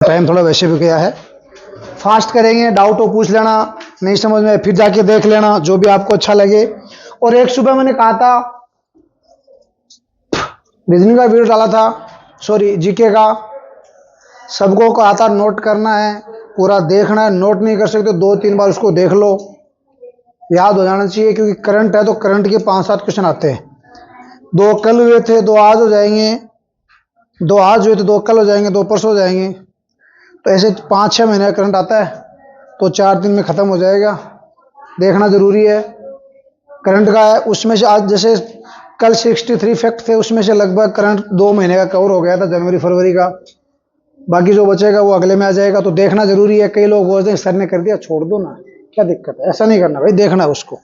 Time थोड़ा वैसे भी गया है। फास्ट करेंगे, डाउट हो पूछ लेना, नहीं समझ में फिर जाके देख लेना जो भी आपको अच्छा लगे। और एक सुबह मैंने कहा था रीजनिंग का वीडियो डाला था, सॉरी जीके का, सबको कहा था नोट करना है, पूरा देखना है। नोट नहीं कर सकते 2-3 बार उसको देख लो, याद हो जाना चाहिए, क्योंकि करंट है तो करंट के 5-7 क्वेश्चन आते हैं। 2 कल हुए थे, 2 आज हो जाएंगे, 2 आज हुए थे, 2 कल हो जाएंगे, 2 परसों हो जाएंगे। तो ऐसे 5-6 महीने का करंट आता है, तो 4 दिन में ख़त्म हो जाएगा। देखना ज़रूरी है करंट का है। उसमें से आज जैसे कल 63 फैक्ट थे, उसमें से लगभग करंट 2 महीने का कवर हो गया था, जनवरी फरवरी का। बाकी जो बचेगा वो अगले में आ जाएगा, तो देखना ज़रूरी है। कई लोग बोलते हैं सर ने कर दिया छोड़ दो ना, क्या दिक्कत है? ऐसा नहीं करना भाई, देखना है उसको,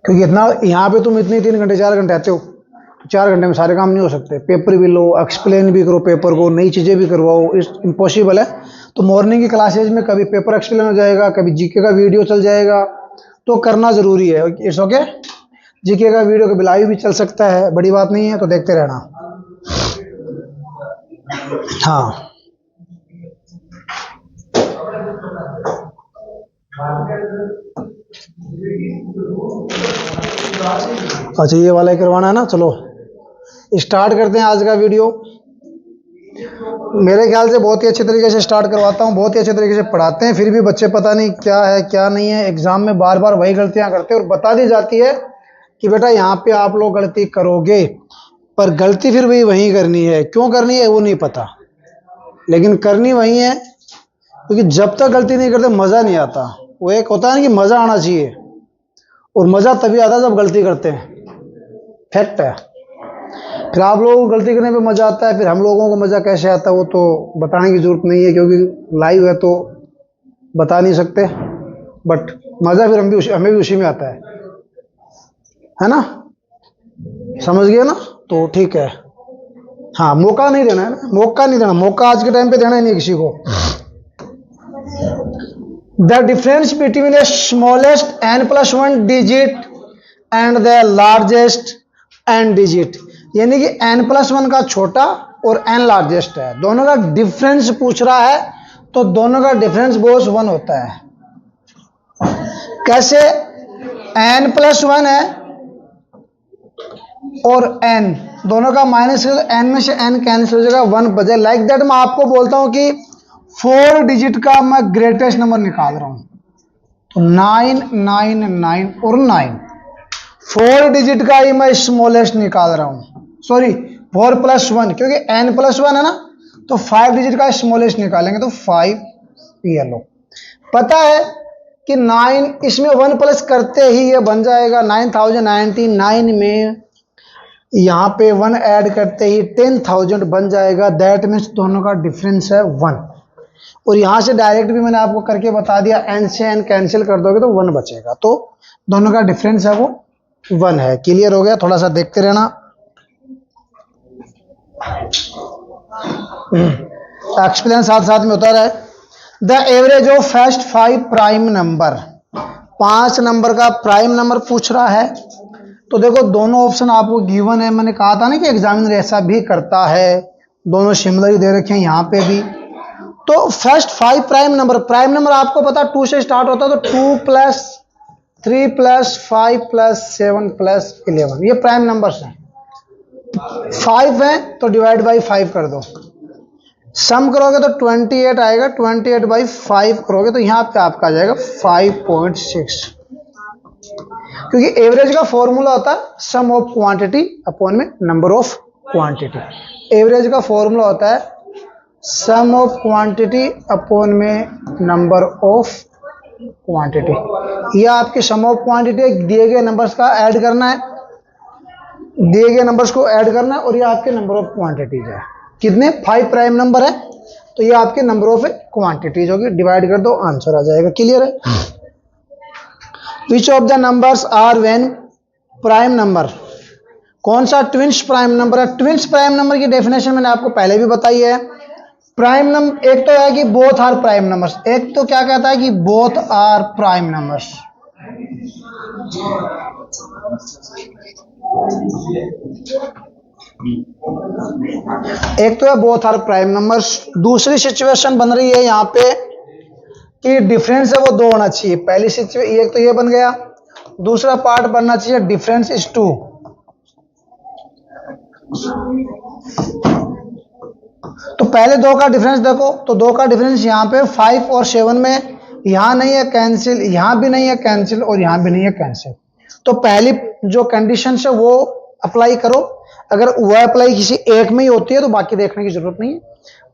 क्योंकि इतना यहाँ पे तुम इतने 3 घंटे 4 घंटे आते हो, तो 4 घंटे में सारे काम नहीं हो सकते। पेपर भी लो, एक्सप्लेन भी करो पेपर को, नई चीज़ें भी करवाओ, इस इम्पॉसिबल है। तो मॉर्निंग की क्लासेज में कभी पेपर एक्सप्लेन हो जाएगा, कभी जीके का वीडियो चल जाएगा, तो करना ज़रूरी है। इट्स ओके, जीके का वीडियो कभी लाइव भी चल सकता है, बड़ी बात नहीं है, तो देखते रहना। हाँ, अच्छा ये वाला ही करवाना है ना। चलो स्टार्ट करते हैं आज का वीडियो। मेरे ख्याल से बहुत ही अच्छे तरीके से स्टार्ट करवाता हूँ, बहुत ही अच्छे तरीके से पढ़ाते हैं, फिर भी बच्चे पता नहीं क्या है क्या नहीं है, एग्जाम में बार बार वही गलतियां करते हैं। और बता दी जाती है कि बेटा यहाँ पे आप लोग गलती करोगे, पर गलती फिर भी वही करनी है। क्यों करनी है वो नहीं पता, लेकिन करनी वही है, क्योंकि जब तक गलती नहीं करते मज़ा नहीं आता। वो एक होता है ना कि मज़ा आना चाहिए, और मज़ा तभी आता है जब गलती करते हैं, फैक्ट है। फिर आप लोगों को गलती करने पे मज़ा आता है, फिर हम लोगों को मज़ा कैसे आता है वो तो बताने की ज़रूरत नहीं है, क्योंकि लाइव है तो बता नहीं सकते। बट मज़ा फिर हमें भी उसी में आता है ना? समझ गए ना? तो ठीक है। हाँ, मौका नहीं देना है ना, मौका नहीं देना, मौका आज के टाइम पे देना ही नहीं किसी को। The difference between the smallest n+1 digit and the largest n digit, यानी कि n+1 का छोटा और n लार्जेस्ट है, दोनों का डिफरेंस पूछ रहा है, तो दोनों का डिफरेंस बोस 1 होता है। कैसे? n+1 है और n दोनों का माइनस, n में से n कैंसिल हो जाएगा, 1 बचे। लाइक दैट मैं आपको बोलता हूं कि 4 डिजिट का मैं ग्रेटेस्ट नंबर निकाल रहा हूं, तो 9, 9, 9 और 9। 4 डिजिट का ही मैं स्मॉलेस्ट निकाल रहा हूं, सॉरी 4+1, क्योंकि n+1 है ना, तो 5 डिजिट का स्मॉलेस्ट निकालेंगे, तो 5 ये लो। पता है कि 9 इसमें 1 प्लस करते ही ये बन जाएगा 9099 में, यहाँ पे 1 ऐड करते ही 10,000 बन जाएगा। दैट मीन्स दोनों का डिफरेंस है 1। और यहाँ से डायरेक्ट भी मैंने आपको करके बता दिया, n से n कैंसिल कर दोगे तो 1 बचेगा, तो दोनों का डिफरेंस है वो 1 है। क्लियर हो गया? थोड़ा सा देखते रहना। एक्सप्लेन साथ साथ में होता रहे। The average of first 5 prime number, 5 number का प्राइम नंबर पूछ रहा है। तो देखो दोनों ऑप्शन आपको गिवन है, मैंने कहा था ना कि एग्जामिनर ऐसा भी करता है, दोनों सिमिलर ही दे रखे हैं यहाँ पे भी। तो फर्स्ट 5 प्राइम नंबर आपको पता 2 से स्टार्ट होता है, तो 2 + 3 + 5 + 7 + 11 ये प्राइम नंबर्स हैं। 5 है तो डिवाइड बाई 5 कर दो, सम करोगे तो 28 आएगा, 28/5 करोगे तो यहाँ पे आपका आ जाएगा 5.6, क्योंकि एवरेज का फॉर्मूला होता है सम ऑफ क्वांटिटी अपॉन में नंबर ऑफ क्वांटिटी। एवरेज का फॉर्मूला होता है सम ऑफ क्वांटिटी अपॉन में नंबर ऑफ क्वांटिटी। यह आपकी सम ऑफ क्वांटिटी दिए गए नंबर्स का ऐड करना है, दिए गए नंबर्स को ऐड करना है, और ये आपके नंबर ऑफ क्वांटिटीज है। कितने? 5 प्राइम नंबर है, तो ये आपके नंबर ऑफ क्वांटिटीज होगी, डिवाइड कर दो आंसर आ जाएगा। क्लियर है? Which of the numbers are when prime number, कौन सा ट्विंस प्राइम नंबर है? ट्विंस प्राइम नंबर की डेफिनेशन मैंने आपको पहले भी बताई है। प्राइम नंबर एक तो है कि बोथ आर प्राइम नंबर्स, एक तो क्या कहता है कि बोथ आर प्राइम नंबर्स, एक तो है बोथ आर प्राइम नंबर्स, दूसरी सिचुएशन बन रही है यहाँ पे कि डिफरेंस है वो 2 होना चाहिए। पहली सिचुएशन एक तो ये बन गया, दूसरा पार्ट बनना चाहिए डिफरेंस इज 2। तो पहले 2 का डिफरेंस देखो, तो 2 का डिफरेंस यहाँ पे 5 और 7 में, यहाँ नहीं है कैंसिल, यहाँ भी नहीं है कैंसिल और यहाँ भी नहीं है कैंसिल। तो पहली जो कंडीशन है वो अप्लाई करो। अगर वह अप्लाई किसी एक में ही होती है तो बाकी देखने की जरूरत नहीं है।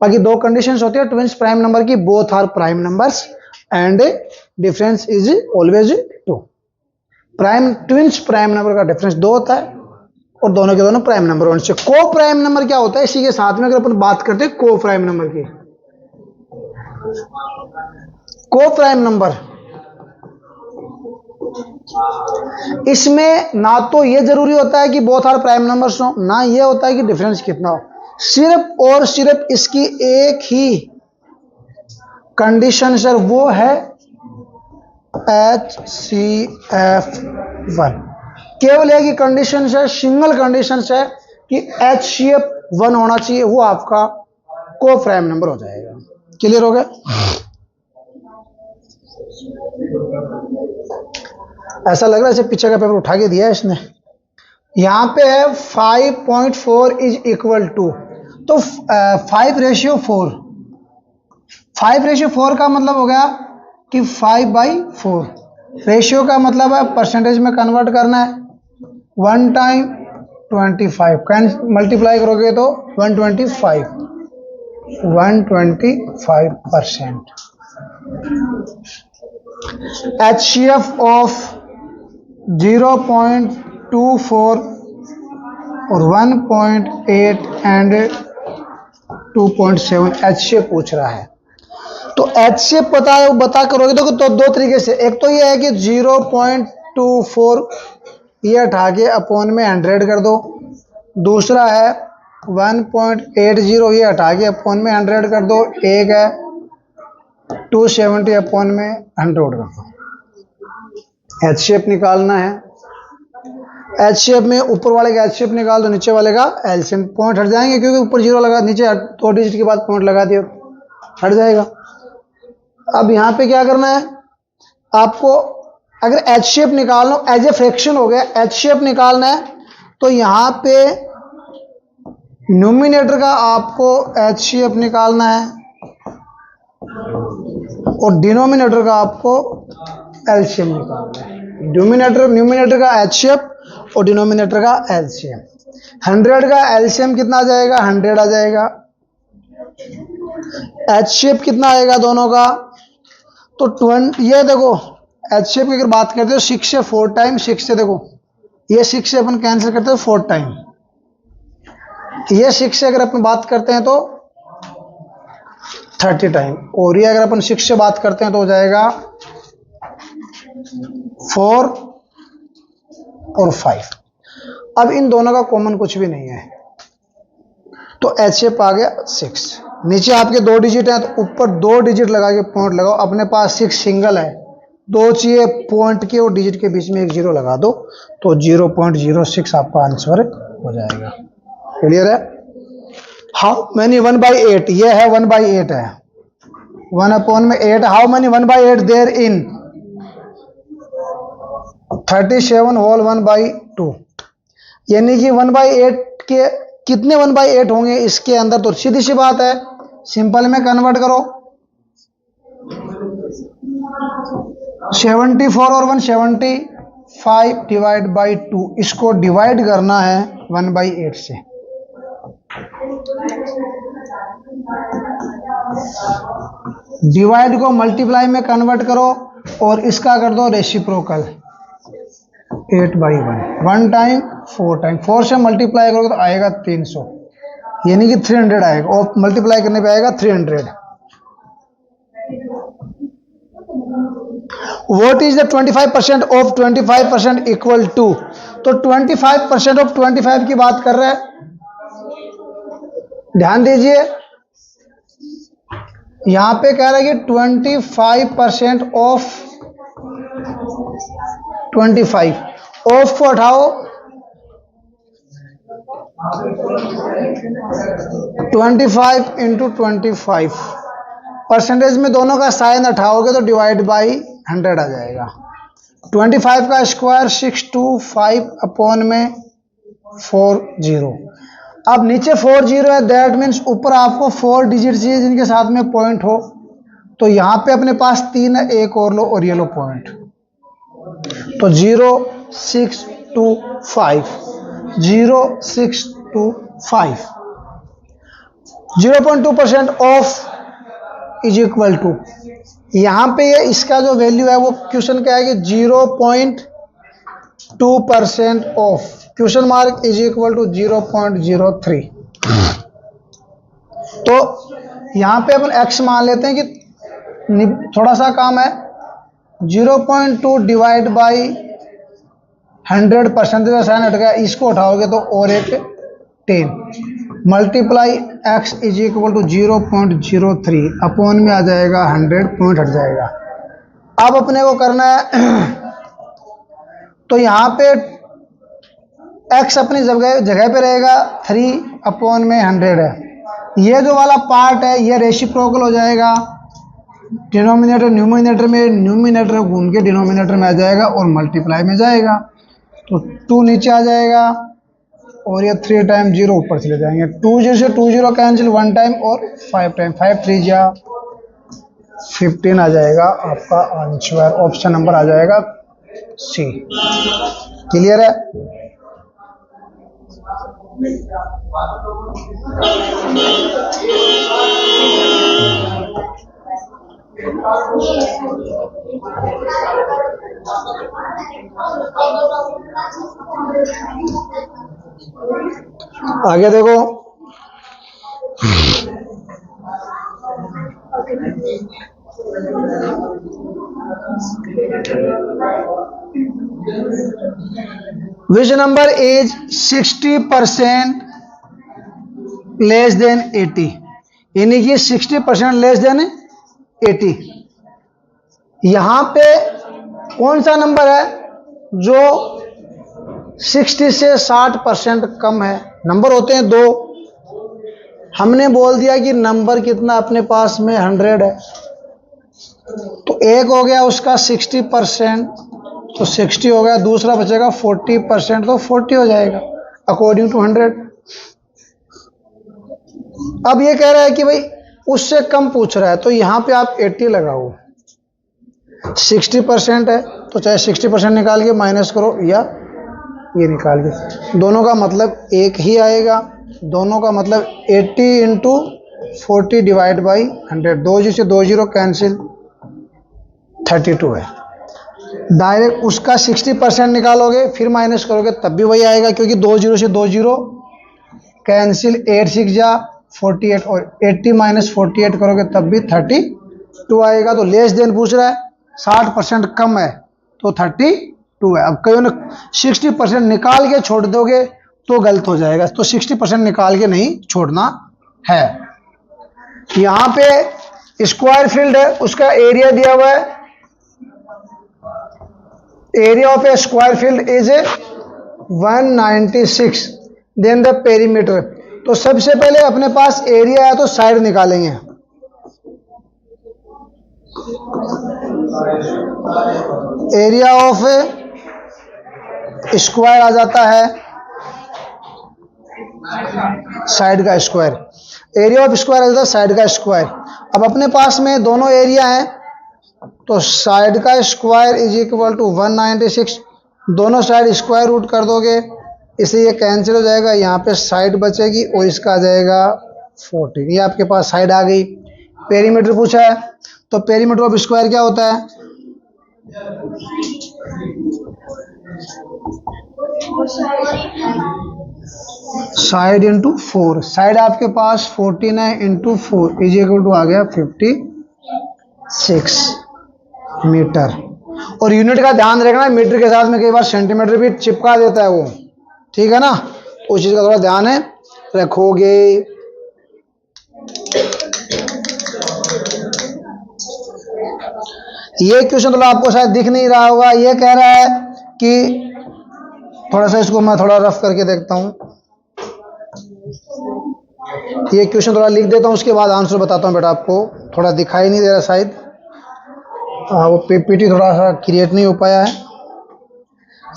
बाकी 2 कंडीशंस होती है ट्विंस प्राइम नंबर की, both are prime numbers and difference is always 2। Prime twins prime number का डिफरेंस 2 होता है और दोनों के दोनों प्राइम नंबर होने चाहिए। को प्राइम नंबर क्या होता है, इसी के साथ में अगर अपन बात करते हैं को प्राइम नंबर की, को प्राइम नंबर, इसमें ना तो ये जरूरी होता है कि बोथ आर प्राइम नंबर्स हो, ना ये होता है कि डिफरेंस कितना हो। सिर्फ और सिर्फ इसकी एक ही कंडीशन सर वो है HCF1। केवल एक ही कंडीशन है, सिंगल कंडीशन है कि HCF1 होना चाहिए, वो आपका को प्राइम नंबर हो जाएगा। क्लियर हो गया? ऐसा लग रहा है जैसे पीछे का पेपर उठा के दिया है इसने। यहां पे है 5.4 इज इक्वल टू, तो 5:4, 5:4 का मतलब हो गया कि 5/4। रेशियो का मतलब है परसेंटेज में कन्वर्ट करना है। 1 टाइम 25 मल्टीप्लाई करोगे तो 125%। HCF ऑफ 0.24 और 1.8 एंड 2.7 HCF पूछ रहा है। तो HCF बता करोगे तो 2 तरीके से। एक तो ये है कि 0.24 ये हटा के अपॉन में 100 कर दो, दूसरा है 1.80 ये हटा के अपॉन में 100 कर दो, एक है 270 अपॉन में 100 कर दो। HCF निकालना है। HCF में ऊपर वाले का HCF निकाल दो, नीचे वाले का एलसीएम। पॉइंट हट जाएंगे क्योंकि ऊपर 0 लगा, नीचे 2 डिजिट के बाद पॉइंट लगा दिया, हट जाएगा। अब यहाँ पे क्या करना है आपको, अगर HCF निकालना एज ए फ्रैक्शन हो गया, HCF निकालना है तो यहाँ पे न्यूमिनेटर का आपको HCF निकालना है और डिनोमिनेटर का आपको एलसीएम निकालना है। न्यूमिनेटर का HCF और डिनोमिनेटर का एलसीएम। 100 का एलसीएम कितना आ जाएगा, 100 आ जाएगा। HCF कितना आएगा दोनों का, तो 20। ये देखो HCF की अगर बात करते हो 6 से 4 टाइम, 6 से देखो ये 6 से अपन कैंसिल करते हो 4 टाइम, ये 6 से अगर अपन बात करते हैं तो 30 टाइम, और ये अगर अपन 6 से बात करते हैं तो हो जाएगा 4 और 5। अब इन दोनों का कॉमन कुछ भी नहीं है तो HCF आ गया 6। नीचे आपके 2 डिजिट हैं तो ऊपर 2 डिजिट लगा के पॉइंट लगाओ। अपने पास 6 सिंगल है, 2 चाहिए पॉइंट के और डिजिट के बीच में एक 0 लगा दो तो 0.06 आपका आंसर हो जाएगा। क्लियर है? हाउ मैनी 1/8, ये है 1/8 है, 1 अपॉन में 8। How many 1/8 there in 37 whole 1/2, यानी कि 1/8 के कितने 1/8 होंगे इसके अंदर। तो सीधी सी बात है, सिंपल में कन्वर्ट करो, 74 और 175 डिवाइड बाई 2, इसको डिवाइड करना है 1/8 से। डिवाइड को मल्टीप्लाई में कन्वर्ट करो और इसका कर दो रेसिप्रोकल 8/1। 1 टाइम 4 टाइम, 4 से मल्टीप्लाई करोगे तो आएगा 300, यानी कि 300 आएगा, और मल्टीप्लाई करने पे आएगा 300। What is the 25% of 25% equal to, तो 25% ऑफ 25 की बात कर रहा है। ध्यान दीजिए यहां पे कह रहा है कि 25% ऑफ 25, ऑफ को हटाओ 25 इंटू 25 परसेंटेज में दोनों का साइन हटाओगे तो डिवाइड बाई 100 आ जाएगा। 25 का स्क्वायर 625 अपॉन में 40। अब नीचे 40 है, दैट मीन्स ऊपर आपको 4 डिजिट चाहिए जिनके साथ में पॉइंट हो। तो यहाँ पे अपने पास 3 है, एक और लो और ये लो पॉइंट। तो 0625 0625 0.2% ऑफ इज इक्वल टू, यहाँ पे ये इसका जो वैल्यू है वो क्वेश्चन क्या है कि 0.2% of question mark is equal to 0.03। तो यहाँ पे अपन x मान लेते हैं कि थोड़ा सा काम है, 0.2 डिवाइड बाई 100 परसेंटेज का साइन हट गया, इसको उठाओगे तो और एक 10 multiply x is equal to 0.03 upon में आ जाएगा 100, पॉइंट हट जाएगा। अब अपने को करना है तो यहाँ पे x अपनी जगह पे रहेगा, 3 अपॉन में 100 है। ये जो वाला पार्ट है ये रेसिप्रोकल हो जाएगा, डिनोमिनेटर न्यूमिनेटर में, न्यूमिनेटर घूम के डिनोमिनेटर में आ जाएगा और मल्टीप्लाई में जाएगा। तो 2 नीचे आ जाएगा और ये 3 टाइम 0 ऊपर चले जाएंगे। 2 0 से 2 0 कैंसिल 1 टाइम और 5 टाइम, 5 3 जा 15 आ जाएगा आपका आंसर। ऑप्शन नंबर आ जाएगा सी। क्लियर है? आगे देखो, which number is 60% less than 80, यानी कि 60% लेस देन 80। यहां पे कौन सा नंबर है जो 60 से 60% कम है? नंबर होते हैं 2, हमने बोल दिया कि नंबर कितना अपने पास में 100 है, तो एक हो गया उसका 60%, तो 60 हो गया, दूसरा बचेगा 40%, तो 40 हो जाएगा अकॉर्डिंग टू 100। अब ये कह रहा है कि भाई उससे कम पूछ रहा है, तो यहां पे आप 80 लगाओ। 60% है तो चाहे 60% निकाल के माइनस करो या ये निकाल के, दोनों का मतलब एक ही आएगा। दोनों का मतलब 80 इंटू 40 डिवाइड बाई 100, 2 0 से 2 0 कैंसिल 32 है। डायरेक्ट उसका 60% निकालोगे फिर माइनस करोगे तब भी वही आएगा, क्योंकि 2 0 से 2 0 कैंसिल, 8 6 जा 48 और 80 माइनस 48 करोगे तब भी 32 आएगा। तो लेस देन पूछ रहा है, 60% कम है तो 32 है। अब कहीं ने 60% निकाल के छोड़ दोगे तो गलत हो जाएगा, तो 60% निकाल के नहीं छोड़ना है। यहां पे स्क्वायर फील्ड है, उसका एरिया दिया हुआ है, area of a square field is 196, then the perimeter. तो सबसे पहले अपने पास एरिया है तो साइड निकालेंगे। एरिया ऑफ स्क्वायर आ जाता है साइड का स्क्वायर, एरिया ऑफ स्क्वायर आ जाता है साइड का स्क्वायर। अब अपने पास में दोनों एरिया हैं तो साइड का स्क्वायर इज इक्वल टू 196, दोनों साइड स्क्वायर रूट कर दोगे, इसे ये कैंसिल हो जाएगा, यहाँ पे साइड बचेगी और इसका आ जाएगा 14। ये आपके पास साइड आ गई। पेरीमीटर पूछा है तो पेरीमीटर ऑफ स्क्वायर क्या होता है? साइड इंटू 4, साइड आपके पास 14 है इंटू 4 इज इक्वल टू आ गया 56 मीटर। और यूनिट का ध्यान रखना, मीटर के साथ में कई बार सेंटीमीटर भी चिपका देता है वो, ठीक है ना, उस चीज का थोड़ा ध्यान है रखोगे। ये क्वेश्चन तो आपको शायद दिख नहीं रहा होगा, ये कह रहा है कि थोड़ा सा इसको मैं थोड़ा रफ करके देखता हूं। ये क्वेश्चन थोड़ा लिख देता हूँ, उसके बाद आंसर बताता हूँ बेटा आपको। थोड़ा दिखाई नहीं दे रहा शायद, वो पीपीटी थोड़ा सा क्रिएट नहीं हो पाया है।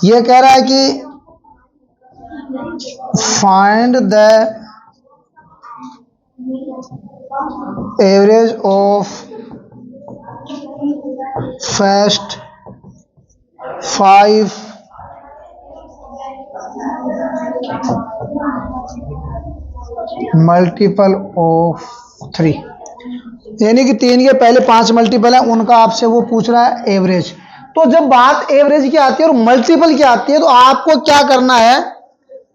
ये कह रहा है कि find the average of first 5 multiple of 3, यानी कि 3 के पहले 5 मल्टीपल है उनका आपसे वो पूछ रहा है एवरेज। तो जब बात एवरेज की आती है और मल्टीपल की आती है तो आपको क्या करना है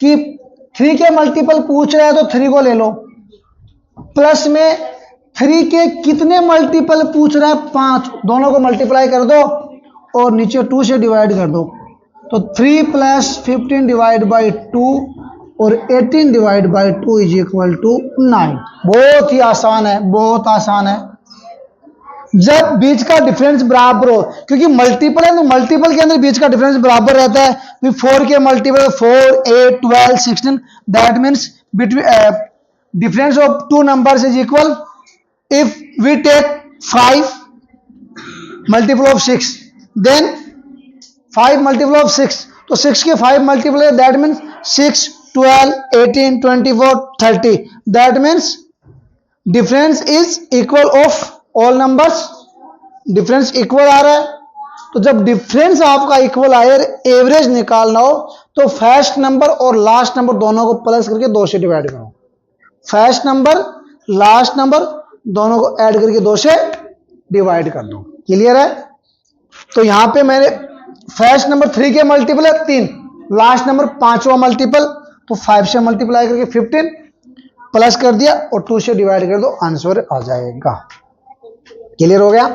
कि 3 के मल्टीपल पूछ रहा है तो 3 को ले लो, प्लस में 3 के कितने मल्टीपल पूछ रहा है 5, दोनों को मल्टीप्लाई कर दो और नीचे 2 से डिवाइड कर दो। तो 3 + 15 डिवाइड बाई 2 और 18 divide by 2 is equal to 9। बहुत ही आसान है, बहुत आसान है। जब बीच का डिफरेंस बराबर हो, क्योंकि मल्टीपल है तो मल्टीपल के अंदर बीच का डिफरेंस बराबर रहता है। 4 के multiple 4, 8, 12, 16, that means between difference of two numbers is equal. If we take 5 multiple of 6, then 5 multiple of 6, तो 6 के 5 multiple है, that means 6, 12, 18, 24, 30, that means difference is equal of all numbers, difference equal आ रहा है। तो जब difference आपका equal आए, average निकालना हो तो फर्स्ट नंबर और लास्ट नंबर दोनों को प्लस करके 2 से डिवाइड करो। फर्स्ट नंबर लास्ट नंबर दोनों को ऐड करके 2 से डिवाइड कर दो। क्लियर है? तो यहां पे मैंने फर्स्ट नंबर 3 के मल्टीपल है 3, लास्ट नंबर 5वां मल्टीपल, तो 5 से मल्टीप्लाई करके 15 प्लस कर दिया और 2 से डिवाइड कर दो, आंसर आ जाएगा। क्लियर हो गया?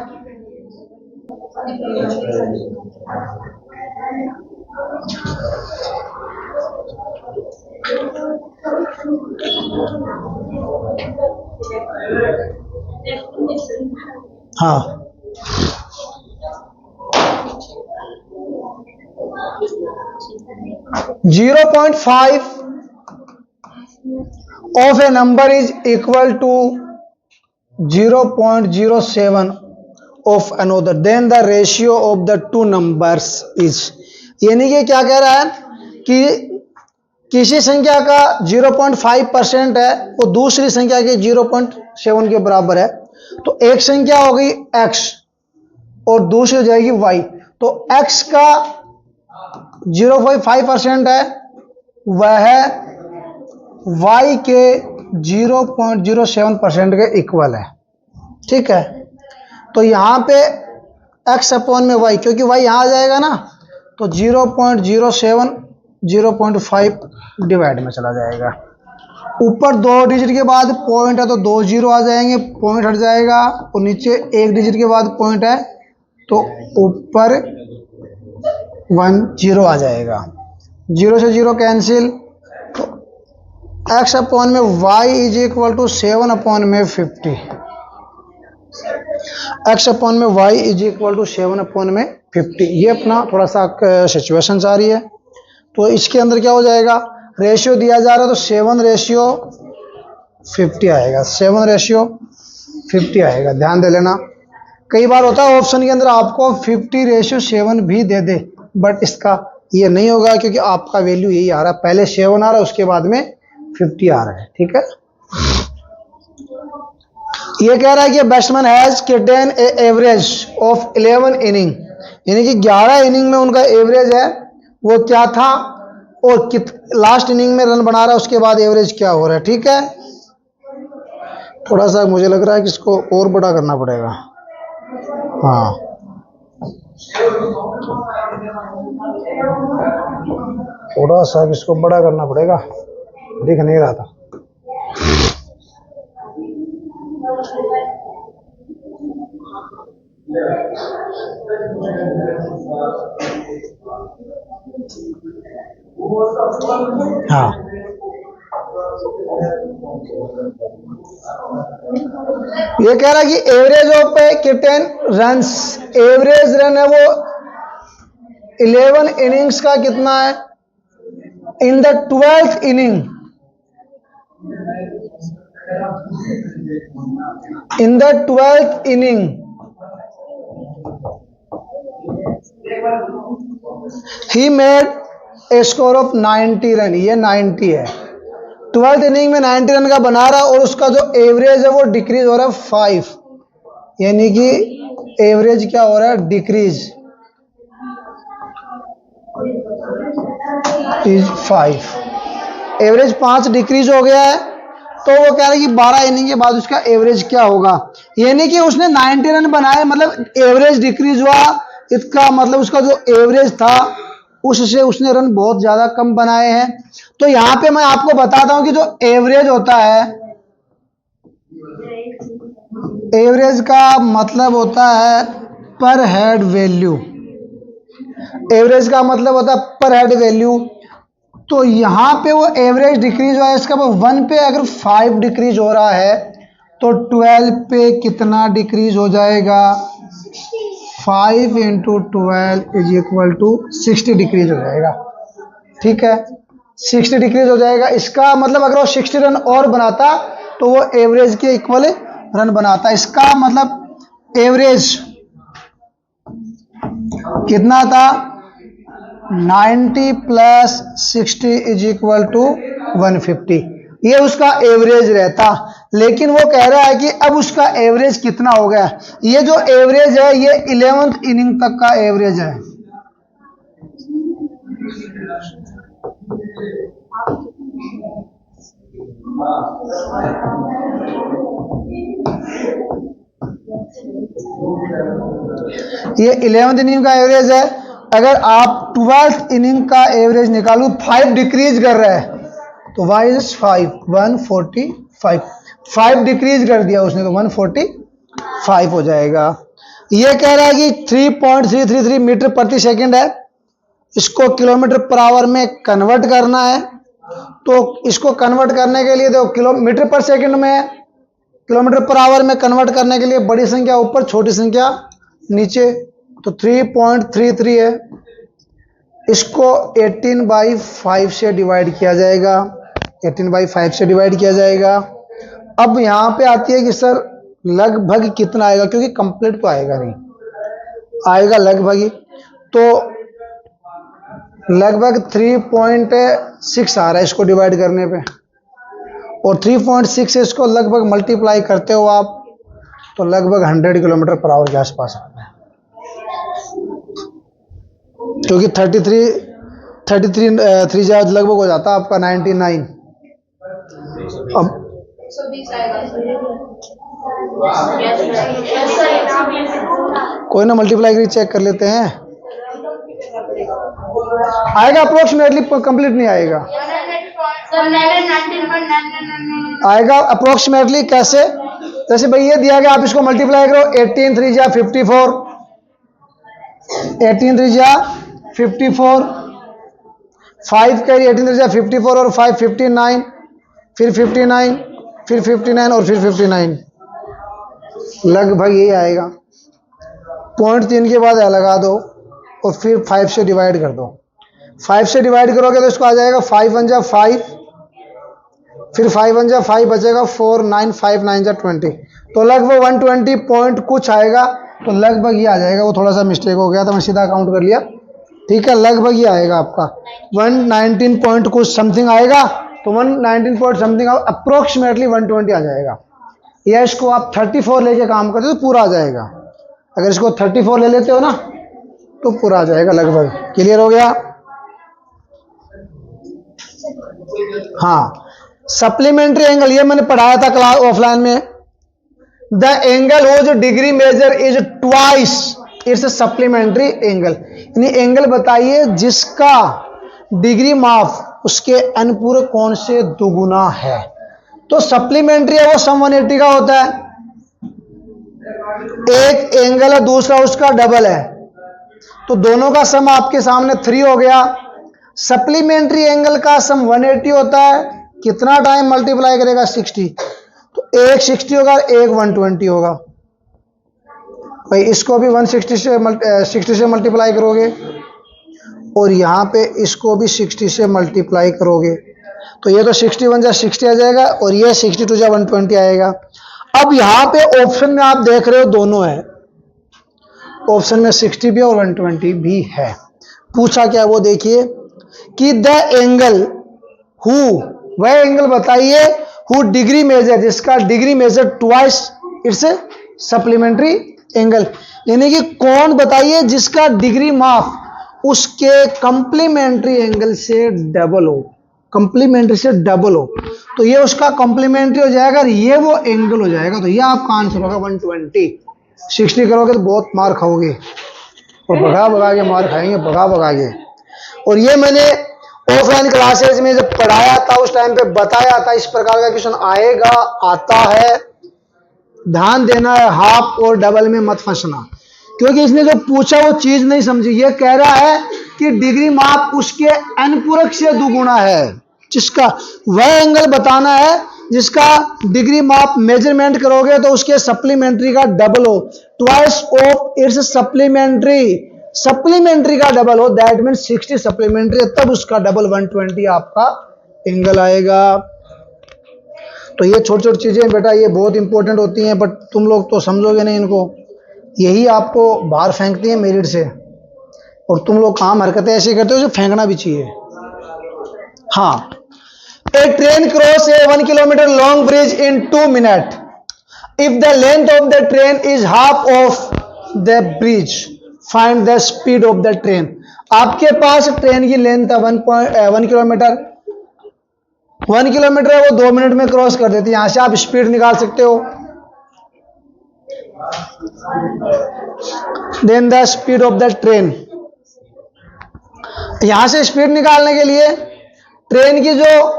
हाँ, .5 of a number is equal to 0.07 of another, then the ratio of the two numbers is, यानी कि क्या कह रहा है कि किसी संख्या का 0.5% है वो दूसरी संख्या के 0.7 के बराबर है। तो एक संख्या हो गई x और दूसरी हो जाएगी y। तो x का 0.5% है, वह y के 0.07% के इक्वल है। ठीक है, तो यहां पे x अपॉन में y, क्योंकि y यहां आ जाएगा ना, तो 0.07 0.5 डिवाइड में चला जाएगा। ऊपर 2 डिजिट के बाद पॉइंट है तो 2 0 आ जाएंगे, पॉइंट हट जाएगा, और नीचे 1 डिजिट के बाद पॉइंट है तो ऊपर 1 0 आ जाएगा। 0 से 0 कैंसिल, तो x अपॉन में y is equal to 7 upon में 50। x अपॉन में y is equal to 7 upon में 50। ये अपना थोड़ा सा सिचुएशन आ रही है, तो इसके अंदर क्या हो जाएगा, रेशियो दिया जा रहा है तो 7:50 आएगा, 7:50 आएगा। ध्यान दे लेना, कई बार होता है ऑप्शन के अंदर आपको 50:7 भी दे दे, बट इसका ये नहीं होगा क्योंकि आपका वैल्यू यही आ रहा है, पहले 7 आ रहा है उसके बाद में 50 आ रहा है। ठीक है, ये कह रहा है कि batsman has kitten A average of 11 inning, यानी कि 11 इनिंग में उनका एवरेज है वो क्या था, और लास्ट इनिंग में रन बना रहा है उसके बाद एवरेज क्या हो रहा है। ठीक है, थोड़ा सा मुझे लग रहा है कि इसको और बड़ा करना पड़ेगा। हाँ, थोड़ा सा इसको बड़ा करना पड़ेगा, दिख नहीं रहा था। हाँ, ये कह रहा है कि average of kitten runs, average run है वो 11 इनिंग्स का कितना है in the 12th inning, in the 12th inning he made a score of 90 run, ये 90 है। 12th इनिंग में 90 रन का बना रहा और उसका जो एवरेज है वो डिक्रीज हो रहा है 5, यानी कि एवरेज क्या हो रहा है, डिक्रीज इज 5, एवरेज 5 डिक्रीज हो गया है। तो वो कह रहा है कि 12 इनिंग के बाद उसका एवरेज क्या होगा, यानी कि उसने 90 रन बनाए, मतलब एवरेज डिक्रीज हुआ, इसका मतलब उसका जो एवरेज था उससे उसने रन बहुत ज्यादा कम बनाए हैं। तो यहां पे मैं आपको बताता हूं कि जो एवरेज होता है, एवरेज का मतलब होता है पर हेड वैल्यू, एवरेज का मतलब होता है पर हेड वैल्यू। तो यहां पे वो एवरेज डिक्रीज हुआ है, इसका 1 पे अगर 5 डिक्रीज हो रहा है तो 12 पे कितना डिक्रीज हो जाएगा, 5 into 12 is equal to 60 decrease हो जाएगा। ठीक है, 60 डिक्रीज हो जाएगा। इसका मतलब अगर वो 60 रन और बनाता तो वो एवरेज के इक्वल रन बनाता। इसका मतलब एवरेज कितना था, 90 प्लस 60 इज इक्वल टू 150, ये उसका एवरेज रहता। लेकिन वो कह रहा है कि अब उसका एवरेज कितना हो गया, ये जो एवरेज है ये 11th इनिंग तक का एवरेज है। ये 11th इनिंग का एवरेज है। अगर आप 12th इनिंग का एवरेज निकालो, 5 डिक्रीज कर रहा है तो वाई इज 5, 145, 5 डिक्रीज कर दिया उसने तो 145 हो जाएगा। ये कह रहा है कि 3.333 मीटर प्रति सेकंड है, इसको किलोमीटर पर आवर में कन्वर्ट करना है। तो इसको कन्वर्ट करने के लिए देखो किलोमीटर पर सेकंड में है, किलोमीटर पर आवर में कन्वर्ट करने के लिए बड़ी संख्या ऊपर छोटी संख्या नीचे, तो 3.33 है, इसको 18/5 से डिवाइड किया जाएगा, 18/5 से डिवाइड किया जाएगा। अब यहां पे आती है कि सर लगभग कितना आएगा, क्योंकि कंप्लीट तो आएगा नहीं, आएगा लगभग ही, तो लगभग 3.6 आ रहा है इसको डिवाइड करने पे, और 3.6 से इसको लगभग मल्टीप्लाई करते हो आप तो लगभग 100 किलोमीटर पर आवर के आसपास आता है, क्योंकि 33 लगभग हो जाता है आपका 99। अब कोई ना मल्टीप्लाई करके चेक कर लेते हैं, आएगा अप्रोक्सीमेटली, कंप्लीट नहीं आएगा, आएगा अप्रोक्सीमेटली। कैसे, जैसे भाई ये दिया गया, आप इसको मल्टीप्लाई करो, 18 3 जा 54, 18 3 जा 54, 5 कैरी 18 3 जा 54 और 5 59, फिर 59, फिर 59 और फिर 59, लगभग यही आएगा। 0.3 के बाद लगा दो और फिर 5 से डिवाइड कर दो, 5 से डिवाइड करोगे तो इसको आ जाएगा 5 1 जा 5, फिर 5 1 जा 5 बचेगा 4, 9 5 9 जा 20, तो लगभग 120 पॉइंट कुछ आएगा, तो लगभग ये आ जाएगा। वो थोड़ा सा मिस्टेक हो गया था, मैं सीधा काउंट कर लिया, ठीक है, लगभग ये आएगा आपका 119 पॉइंट कुछ समथिंग आएगा, तो 119 पॉइंट समथिंग अप्रोक्सीमेटली 120 आ जाएगा। या इसको आप 34 लेके काम करते हो तो पूरा आ जाएगा, अगर इसको 34 ले लेते हो ना तो पूरा आ जाएगा लगभग। क्लियर हो गया? हाँ, सप्लीमेंट्री एंगल ये मैंने पढ़ाया था क्लास ऑफलाइन में, the angle whose degree measure is twice its supplementary angle, यानी एंगल बताइए जिसका डिग्री माफ उसके अनुपूरक कोण से दोगुना है। तो सप्लीमेंट्री है वो सम 180 का होता है, एक एंगल है दूसरा उसका डबल है, तो दोनों का सम आपके सामने 3 हो गया। सप्लीमेंट्री एंगल का सम 180 होता है, कितना टाइम मल्टीप्लाई करेगा 60, तो एक 60 होगा एक 120 होगा। भाई इसको भी 60 से मल्टीप्लाई करोगे और यहां पे इसको भी 60 से मल्टीप्लाई करोगे तो ये तो 61 जा 60 आ जाएगा और ये 62 जा 120 आएगा। अब यहां पे ऑप्शन में आप देख रहे हो दोनों है, ऑप्शन में 60 भी और 120 भी है। पूछा क्या वो देखिए कि द एंगल हु, वह एंगल बताइए हु डिग्री मेजर, जिसका degree measure twice its supplementary angle, यानी कि कौन बताइए जिसका डिग्री माप उसके कंप्लीमेंट्री एंगल से डबल हो, कंप्लीमेंट्री से डबल हो, तो ये उसका कंप्लीमेंट्री हो जाएगा, ये वो एंगल हो जाएगा। तो ये आपका आंसर होगा 120। 60 करोगे तो बहुत मार खाओगे और भगा भगा के मार खाएंगे, भगा भगा के। और ये मैंने ऑफलाइन क्लासेज में जब पढ़ाया था उस टाइम पे बताया था इस प्रकार का क्वेश्चन आएगा, आता है, ध्यान देना है, हाफ और डबल में मत फंसना, क्योंकि इसने जो पूछा वो चीज नहीं समझी। ये कह रहा है कि डिग्री माप उसके अनुपूरक से दुगुना है, जिसका वह एंगल बताना है जिसका डिग्री माप मेजरमेंट करोगे तो उसके सप्लीमेंट्री का डबल हो, twice of its supplementary, supplementary का डबल हो, दैट मीन 60 सप्लीमेंट्री, तब उसका डबल 120 आपका एंगल आएगा। तो ये छोटी छोटी चीजें बेटा ये बहुत इंपॉर्टेंट होती हैं, बट तुम लोग तो समझोगे नहीं इनको, यही आपको बाहर फेंकती है मेरिट से, और तुम लोग काम हरकतें ऐसी करते हो जो फेंकना भी चाहिए। हाँ, a train cross a 1 kilometre long bridge in 2 minute if the length of the train is half of the bridge, find the speed of the train. आपके पास ट्रेन की लेंथ है 1 किलोमीटर, 1 किलोमीटर है वो 2 मिनट में cross कर देती है, यहां से आप स्पीड निकाल सकते हो। Then the speed of the train, यहां से स्पीड निकालने के लिए ट्रेन की जो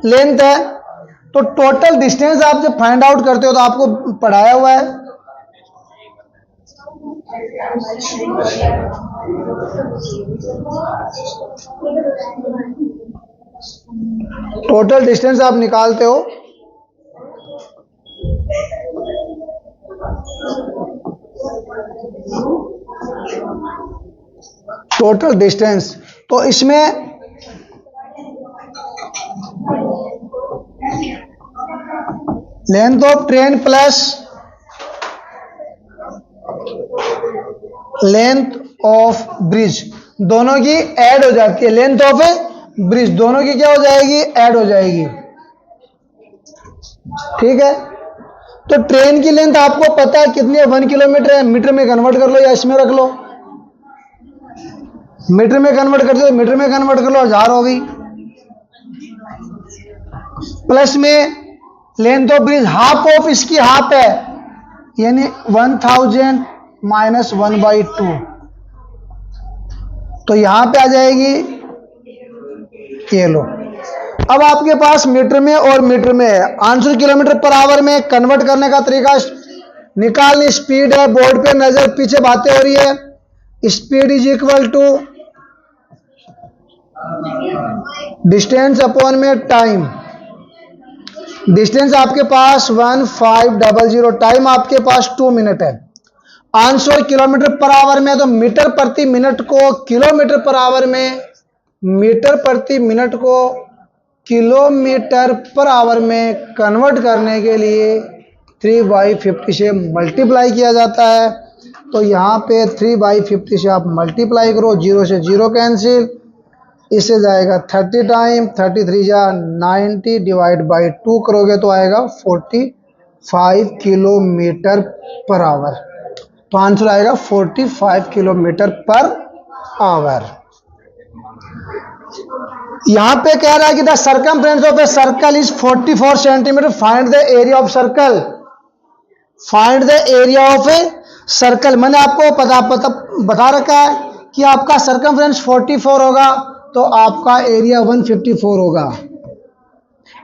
लेंथ है, तो टोटल डिस्टेंस आप जब फाइंड आउट करते हो तो आपको पढ़ाया हुआ है, टोटल डिस्टेंस आप निकालते हो, टोटल डिस्टेंस, तो इसमें length of train plus length of bridge दोनों की ऐड हो जाती है, लेंथ ऑफ ब्रिज दोनों की क्या हो जाएगी, ऐड हो जाएगी। ठीक है, तो ट्रेन की लेंथ आपको पता है कितनी है, 1 किलोमीटर है, मीटर में कन्वर्ट कर लो या इसमें रख लो, मीटर में कन्वर्ट करते हो मीटर में कन्वर्ट कर लो, 1000 हो गई, प्लस में length of bridge half of इसकी हाफ है, यानी 1000 माइनस 1/2, तो यहां पे आ जाएगी, ये लो। अब आपके पास मीटर में और मीटर में है, आंसर किलोमीटर पर आवर में कन्वर्ट करने का तरीका निकालनी, स्पीड है, बोर्ड पे नजर पीछे बातें हो रही है, speed is equal to distance upon में टाइम, डिस्टेंस आपके पास 1500, टाइम आपके पास 2 मिनट है, आंसर किलोमीटर पर आवर में, तो मीटर प्रति मिनट को किलोमीटर पर आवर में, मीटर प्रति मिनट को किलोमीटर पर आवर में कन्वर्ट करने के लिए 3/50 से मल्टीप्लाई किया जाता है। तो यहाँ पे 3/50 से आप मल्टीप्लाई करो, 0 से 0 कैंसिल, इससे जाएगा 30 टाइम, 33 जा 90 डिवाइड बाई 2 करोगे तो आएगा 45 किलोमीटर पर आवर, तो आंसर आएगा 45 किलोमीटर पर आवर। यहां पे कह रहा है कि the circumference of a circle is 44 centimetre, find the area of circle, find the area of a circle. मैंने आपको बता रखा है कि आपका सर्कमफ्रेंस 44 होगा तो आपका एरिया 154 होगा,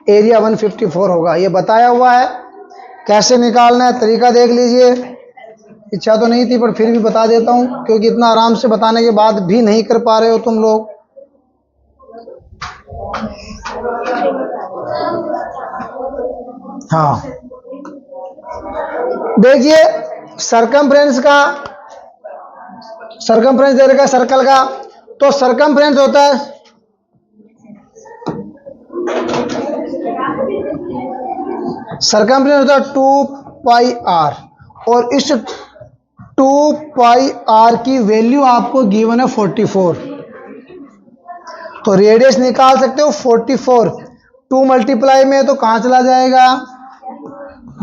एरिया 154 होगा, ये बताया हुआ है। कैसे निकालना है तरीका देख लीजिए, इच्छा तो नहीं थी पर फिर भी बता देता हूं, क्योंकि इतना आराम से बताने के बाद भी नहीं कर पा रहे हो तुम लोग। हाँ देखिए, सर्कमफ्रेंस दे रखा सर्कल का, तो सर्कमफ्रेंस होता है सरकमफ्रेंस होता है 2πr, और इस 2πr की वैल्यू आपको गिवन है 44, तो रेडियस निकाल सकते हो 44। 2 मल्टीप्लाई में तो कहां चला जाएगा,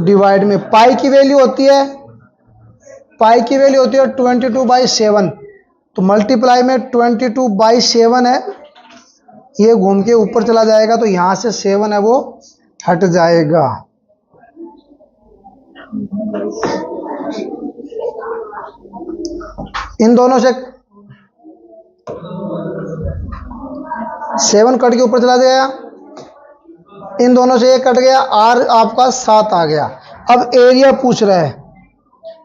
डिवाइड में। पाई की वैल्यू होती है 22/7, तो मल्टीप्लाई में 22/7 है, ये घूम के ऊपर चला जाएगा, तो यहां से 7 है वो हट जाएगा। इन दोनों से 7 कट के ऊपर चला गया, इन दोनों से 1 कट गया, r आपका 7 आ गया। अब एरिया पूछ रहा है,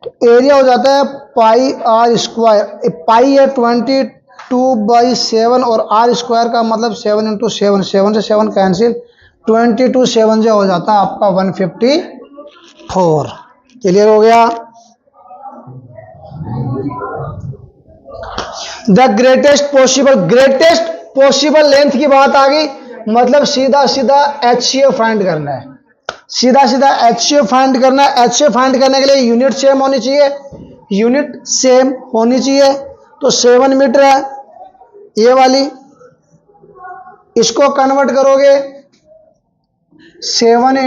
तो एरिया हो जाता है पाई r स्क्वायर। पाई है 22/7 और r स्क्वायर का मतलब 7 × 7, 7 से 7 कैंसिल, 22 7 से हो जाता है आपका 154। क्लियर हो गया। द ग्रेटेस्ट पॉसिबल लेंथ की बात आ गई, मतलब सीधा सीधा HCF फाइंड करना है, सीधा सीधा HCF फाइंड करना है। HCF फाइंड करने के लिए यूनिट सेम होनी चाहिए, तो 7 मीटर है ये वाली, इसको कन्वर्ट करोगे 7 ×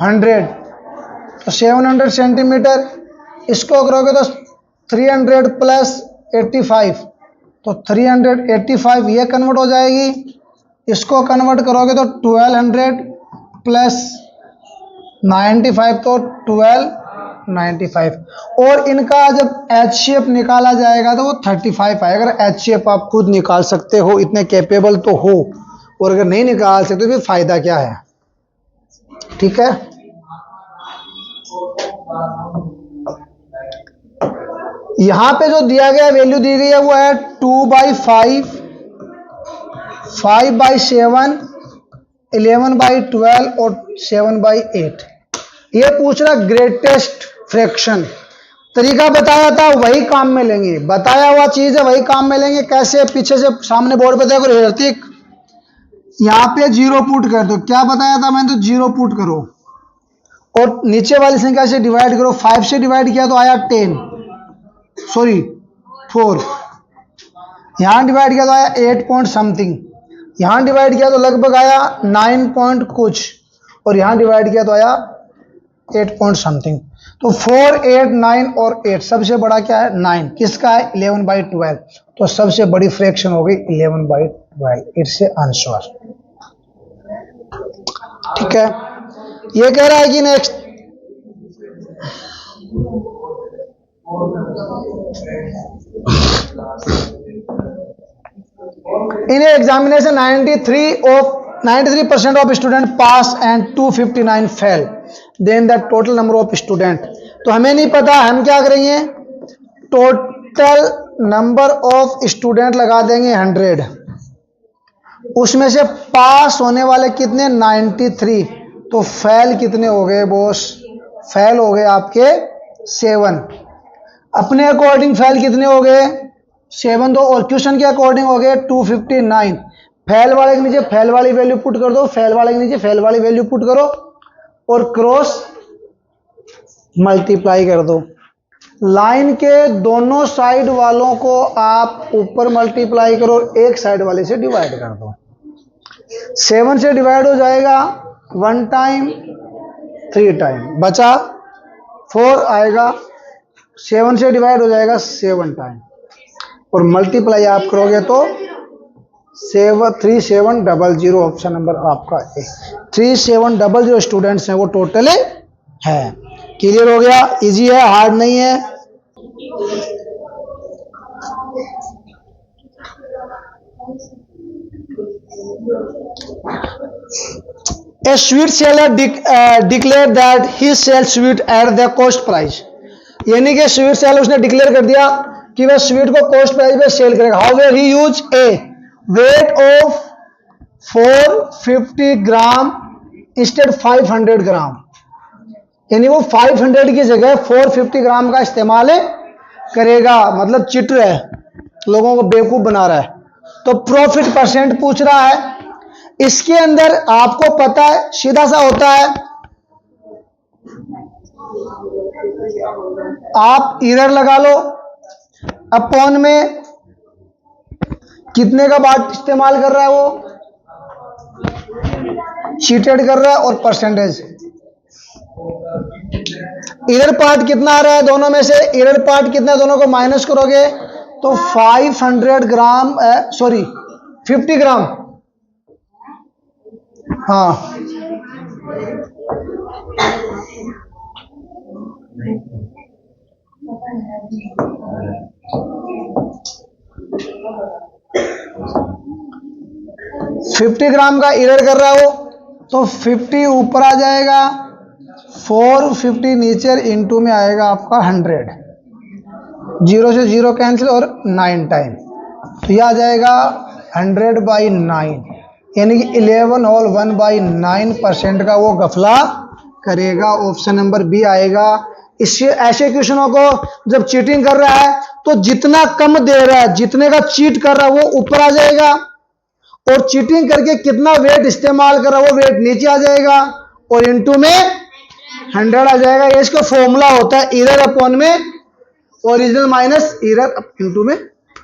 100, तो 700 सेंटीमीटर, इसको करोगे तो 300 + 85, तो 385 ये कन्वर्ट हो जाएगी। इसको कन्वर्ट करोगे तो 1200 + 95, तो 1295, और इनका जब HCF निकाला जाएगा तो वो 35 आएगा। अगर HCF आप खुद निकाल सकते हो, इतने कैपेबल तो हो, और अगर नहीं निकाल सकते तो फिर फायदा क्या है। ठीक है, यहां पे जो दिया गया वैल्यू दी गई है वो है 2/5, 5/7, 11/12 और 7/8। ये पूछ रहा ग्रेटेस्ट फ्रैक्शन। तरीका बताया था वही काम में लेंगे, बताया हुआ चीज है वही काम में लेंगे। कैसे, पीछे से सामने बोर्ड पे देखो, ऋतिक यहाँ पे 0 पुट कर दो। क्या बताया था मैंने, तो 0 पुट करो और नीचे वाली संख्या से डिवाइड करो। 5 से डिवाइड किया तो आया 4, यहां डिवाइड किया तो आया 8 पॉइंट समथिंग, यहां डिवाइड किया तो लगभग आया 9 पॉइंट कुछ, और यहां डिवाइड किया तो आया 8 पॉइंट समथिंग। तो 4, 8, 9 और 8, सबसे बड़ा क्या है 9, किसका है 11/12, तो सबसे बड़ी फ्रैक्शन हो गई 11/12, इट्स आंसर। ठीक है, ये कह रहा है कि next in a examination 93% of student pass and 259 fail, then the total number of student। तो हमें नहीं पता, हम क्या करेंगे, टोटल नंबर ऑफ स्टूडेंट लगा देंगे 100, उसमें से पास होने वाले कितने 93, तो फेल कितने हो गए बॉस, फेल हो गए आपके 7। अपने अकॉर्डिंग फेल कितने हो गए 7, दो और क्वेश्चन के अकॉर्डिंग हो गए 259। फेल वाले के नीचे फेल वाली वैल्यू पुट कर दो, फेल वाले के नीचे फेल वाली वैल्यू पुट करो और क्रॉस मल्टीप्लाई कर दो। लाइन के दोनों साइड वालों को आप ऊपर मल्टीप्लाई करो, एक साइड वाले से डिवाइड कर दो। 7 से डिवाइड हो जाएगा 1 टाइम, 3 टाइम, बचा 4 आएगा, 7 से डिवाइड हो जाएगा 7 टाइम, और मल्टीप्लाई आप करोगे तो 3700, ऑप्शन नंबर आपका ए। 3700 स्टूडेंट्स हैं वो टोटल है। क्लियर हो गया, इजी है, हार्ड नहीं है। A sweet seller declared that he sells sweet at the cost price, यानी कि स्वीट सेलर उसने डिक्लेयर कर दिया कि वह स्वीट को कॉस्ट प्राइस पे सेल करेगा। However he use A weight of 450 gram instead 500 ग्राम, यानी वो 500 की जगह 450 ग्राम का इस्तेमाल करेगा, मतलब चिट रहा है, लोगों को बेवकूफ बना रहा है। तो प्रॉफिट परसेंट पूछ रहा है। इसके अंदर आपको पता है सीधा सा होता है, आप इरर लगा लो, अपॉन में कितने का बात इस्तेमाल कर रहा है वो, चीटेड कर रहा है, और परसेंटेज। इरर पार्ट कितना आ रहा है दोनों में से, इरर पार्ट कितना, दोनों को माइनस करोगे तो 500 ग्राम, सॉरी 50 ग्राम, हाँ 50 ग्राम का इरर कर रहा हो तो 50 ऊपर आ जाएगा, 450 नीचे, इनटू में आएगा आपका 100, 0 से 0 कैंसिल और 9 टाइम, तो यह आ जाएगा 100/9, यानी कि 11 होल 1/9% का वो गफला करेगा। ऑप्शन नंबर बी आएगा। इससे ऐसे क्वेश्चनों को जब चीटिंग कर रहा है तो जितना कम दे रहा है, जितने का चीट कर रहा है वो ऊपर आ जाएगा, और चीटिंग करके कितना वेट इस्तेमाल कर रहा है वो वेट नीचे आ जाएगा, और इनटू में 100 आ जाएगा। ये इसका फॉर्मूला होता है इरर अपॉन में ओरिजिनल माइनस इरर इनटू में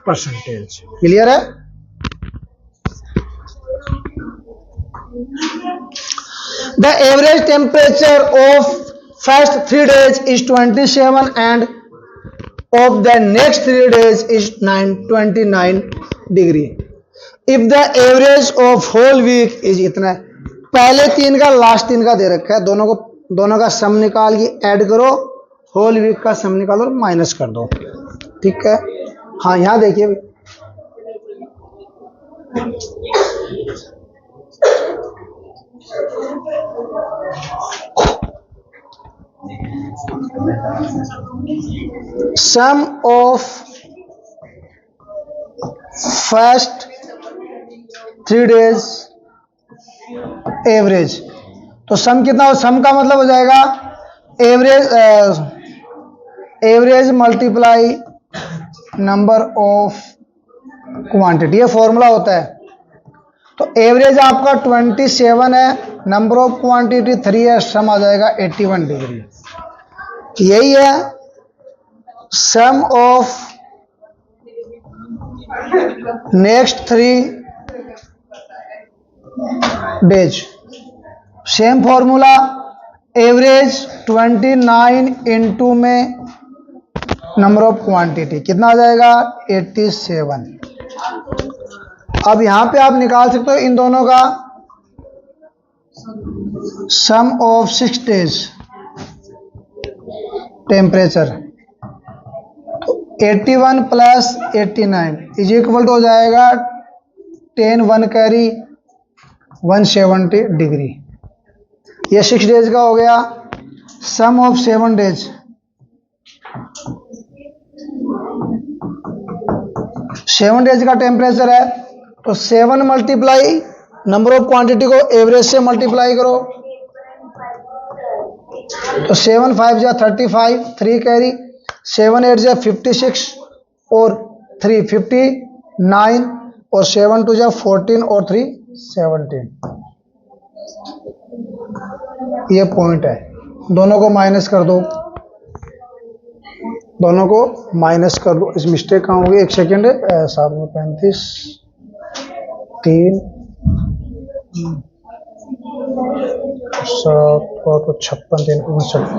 परसेंटेज। क्लियर है? The average temperature of first 3 days is 27 and of the next 3 days is 29 degree. If the average of whole week is इतना है, पहले 3 का लास्ट 3 का दे रखा है, दोनों का सम निकाल के ऐड करो, होल वीक का सम निकालो और माइनस कर दो। ठीक है, हाँ यहां देखिए सम ऑफ फर्स्ट 3 डेज एवरेज, तो सम कितना हो, सम का मतलब हो जाएगा average multiply number of quantity, ये फॉर्मूला होता है। तो एवरेज आपका 27 है, नंबर ऑफ क्वांटिटी 3 है, सम आ जाएगा 81 डिग्री। यही है sum of next 3 days, same formula, average 29 into में नंबर ऑफ क्वांटिटी कितना आ जाएगा 87। अब यहां पे आप निकाल सकते हो इन दोनों का sum of 6 days temperature, 81 plus 89 is equal to हो जाएगा 10 1 कैरी 170 डिग्री। ये 6 डेज का हो गया। सम ऑफ 7 डेज, 7 डेज का टेम्परेचर है, तो 7 मल्टीप्लाई नंबर ऑफ क्वांटिटी को एवरेज से मल्टीप्लाई करो, तो 7 5 जा 35, 3 कैरी, 7 8 जा 56 और 3 59, और 7 2 जा 14 और 3 17। ये पॉइंट है, दोनों को माइनस कर दो, दोनों को माइनस कर दो। इस मिस्टेक कहाँ होगी, 1 सेकेंड, 7 में 35 3 7 तो 56 3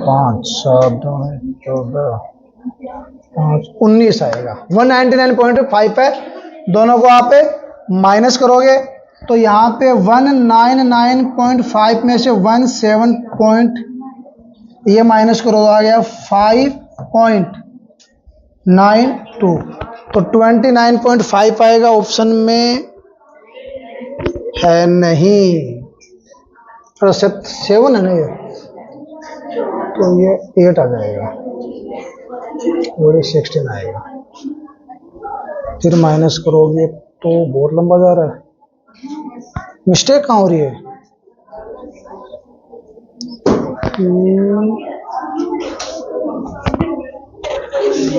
5 7 14 5 19 आएगा। 199.5 है, दोनों को आप माइनस करोगे तो यहाँ पे 199.5 में से 17 पॉइंट ये माइनस करो, आ गया 5.92, तो 29.5 आएगा। ऑप्शन में है नहीं, 7 है ना ये, तो ये 8 आ जाएगा और ये 16 आएगा। फिर माइनस करोगे तो बहुत लंबा जा रहा है, मिस्टेक कहाँ हो रही है।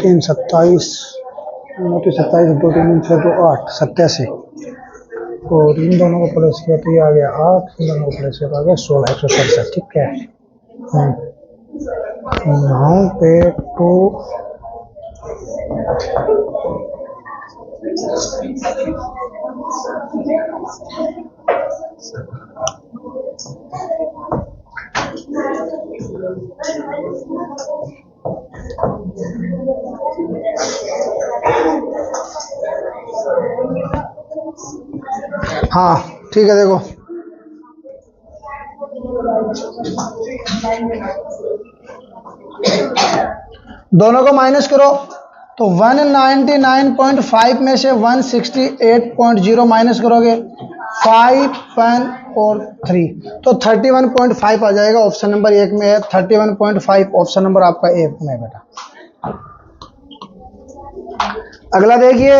3 27 27 2 3 6 2 8 87, और इन दोनों को प्लस किया तो ये आ गया 8, इन दोनों को प्लस किया तो आ गया 16 167। ठीक है, 9 पे 2 हाँ ठीक है। देखो दोनों को माइनस करो तो 199.5 में से 168.0 माइनस करोगे 5 और 3 तो 31.5 आ जाएगा। ऑप्शन नंबर 1 में है 31.5, ऑप्शन नंबर आपका 1 में है बेटा। अगला देखिए,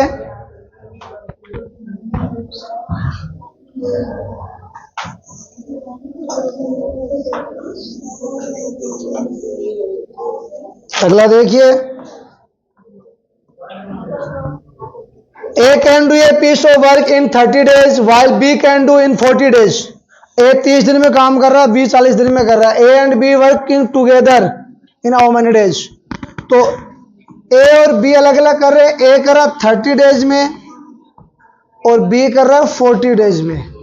अगला देखिए, A can do a piece of work in 30 days while B can do in 40 days. A 30 दिन में काम कर रहा है, B 40 दिन में कर रहा है। A and B working together in how many days? तो A और B अलग अलग कर रहे हैं। A कर रहा 30 डेज में और B कर रहा 40 डेज में।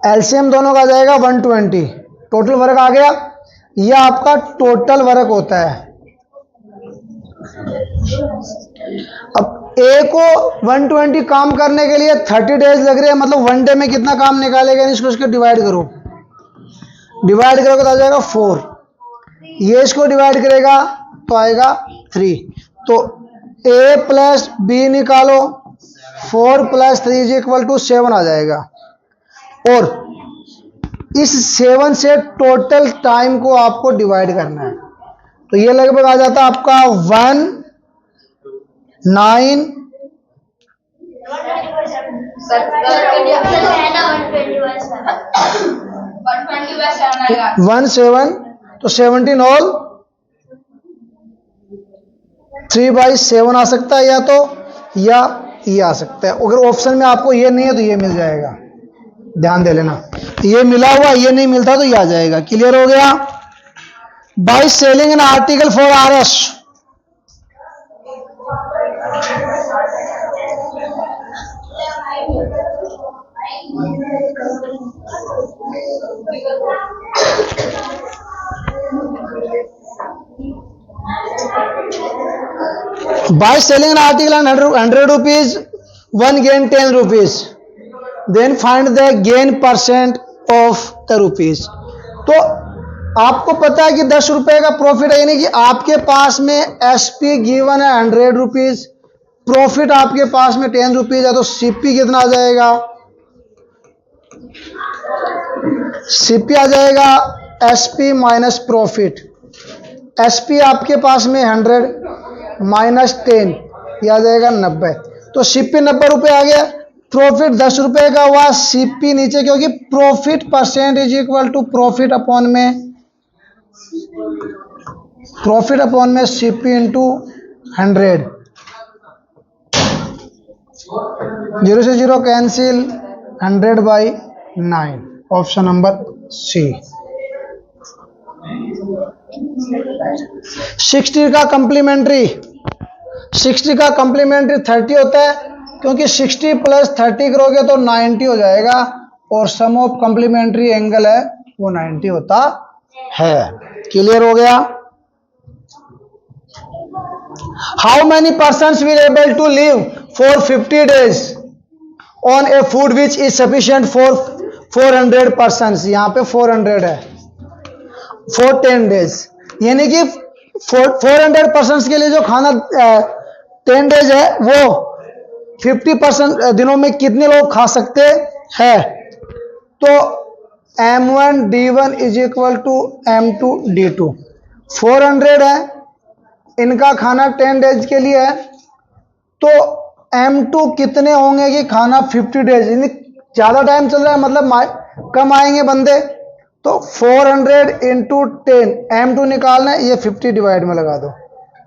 एलसीएम दोनों का आ जाएगा 120। टोटल वर्क आ गया। यह आपका टोटल वर्क होता है। अब ए को 120 काम करने के लिए 30 डेज लग रहे हैं, मतलब 1 डे में कितना काम निकालेगा, इसको इसको डिवाइड करो। डिवाइड करोगे तो आ जाएगा 4। ये इसको डिवाइड करेगा तो आएगा 3। तो ए प्लस बी निकालो, 4 + 3 = 7 आ जाएगा। और इस 7 से टोटल टाइम को आपको डिवाइड करना है। तो ये लगभग आ जाता है आपका 19 17। तो 17 और 3/7 आ सकता है, या तो या ये आ सकता है। अगर ऑप्शन में आपको ये नहीं है तो ये मिल जाएगा, ध्यान दे लेना। ये मिला हुआ, ये नहीं मिलता तो ये आ जाएगा। क्लियर हो गया। By selling an article for RS, by selling an article on 100 rupees, one gain 10 rupees, then find the gain % of the rupees। तो आपको पता है कि 10 रुपए का प्रॉफिट है, यानी कि आपके पास में SP गिवन है 100 रुपीज, प्रॉफिट आपके पास में 10 रुपीज है। तो CP कितना आ जाएगा? CP आ जाएगा SP माइनस प्रॉफिट। SP आपके पास में 100 माइनस 10, यह आ जाएगा 90। तो CP 90 रुपए आ गया। प्रॉफिट 10 रुपए का हुआ, CP नीचे, क्योंकि प्रॉफिट % = प्रॉफिट अपॉन में CP × 100। 0 से 0 कैंसिल, 100/9, ऑप्शन नंबर C। 60 का कम्प्लीमेंट्री 30 होता है, क्योंकि 60 + 30 करोगे तो 90 हो जाएगा, और सम ऑफ कम्प्लीमेंट्री एंगल है वो 90 होता है। क्लियर हो गया। How many persons will able to live for 50 days on a food which is sufficient for 400 persons. यहाँ पे 400 है, फॉर 10 days, यानी कि 400 पर्सन्स के लिए जो खाना 10 days है वो 50% दिनों में कितने लोग खा सकते हैं। तो M1 D1 = M2 D2। 400 है, इनका खाना 10 days के लिए है, तो M2 कितने होंगे कि खाना 50 days, यानी ज़्यादा टाइम चल रहा है, मतलब कम आएंगे बंदे। तो 400 × 10, M2 निकालना है, ये 50 डिवाइड में लगा दो,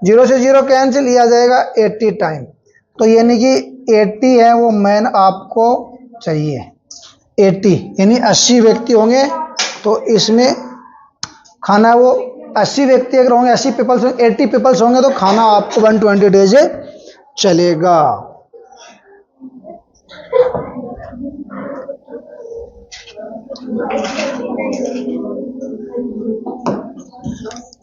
0 से 0 कैंसिल, ये आ जाएगा 80 टाइम। तो यानी कि 80 है वो मैन आपको चाहिए। 80 यानी 80 व्यक्ति होंगे, तो इसमें खाना वो 80 व्यक्ति अगर होंगे, 80 पीपल्स, 80 पीपल्स होंगे तो खाना आपको 120 डेज चलेगा।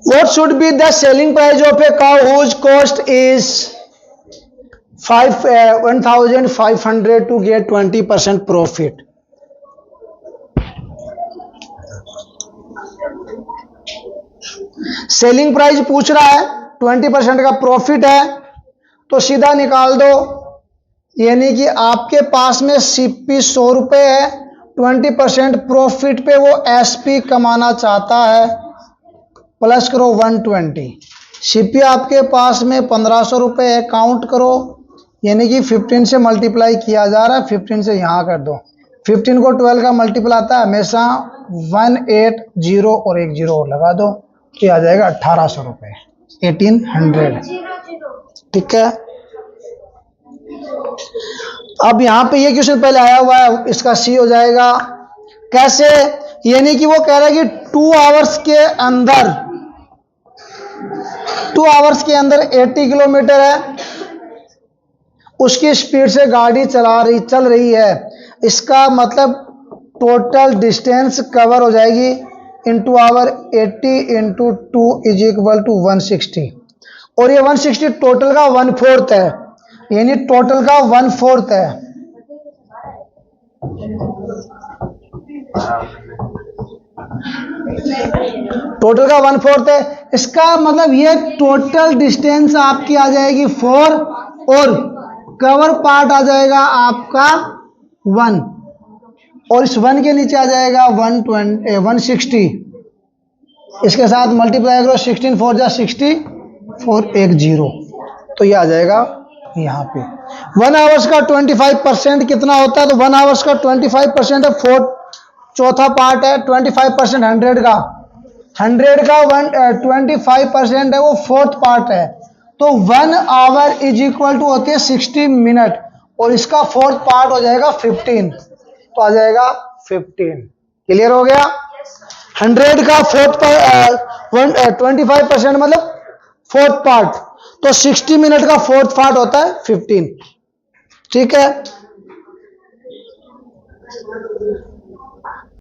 What should be the selling price of a cow whose cost is 1,500 to get 20% profit? Selling price पूछ रहा है, 20% का प्रॉफिट है, तो सीधा निकाल दो। यानी कि आपके पास में सीपी 100 रुपए है, 20% प्रॉफिट पे वो एसपी कमाना चाहता है, प्लस करो 120। सीपी आपके पास में 1500 रुपए है, काउंट करो, यानी कि 15 से मल्टीप्लाई किया जा रहा है, 15 से यहाँ कर दो। 15 को 12 का मल्टीपल आता है हमेशा 180 और एक जीरो और लगा दो, तो आ जाएगा 1800 रुपए, 1800। ठीक है। अब यहाँ पे ये क्वेश्चन पहले आया हुआ है, इसका सी हो जाएगा। कैसे? यानी कि वो कह रहा है कि 2 आवर्स के अंदर 80 किलोमीटर है, उसकी स्पीड से गाड़ी चल रही है। इसका मतलब टोटल डिस्टेंस कवर हो जाएगी into hour 80 into 2 is equal to 160, और ये 160 टोटल का 1/4 है, यानी टोटल का 1/4 है। टोटल का 1/4 है। इसका मतलब ये टोटल डिस्टेंस आपकी आ जाएगी 4 और कवर पार्ट आ जाएगा आपका 1, और इस 1 के नीचे आ जाएगा 160। इसके साथ मल्टीप्लाई करो, 16 4 जा 60, 4 1 0, तो ये आ जाएगा यहाँ पे। 1 आवर्स का 25% कितना होता है? तो 1 आवर्स का 25% है 4, चौथा पार्ट है 25%, 100 का 25% है, वो 4th पार्ट है। तो 1 आवर इज इक्वल टू होती है 60 मिनट, और इसका 4th पार्ट हो जाएगा 15, तो आ जाएगा 15। क्लियर हो गया? 100 का 25% मतलब 4th पार्ट, तो 60 मिनट का 4th पार्ट होता है 15। ठीक है।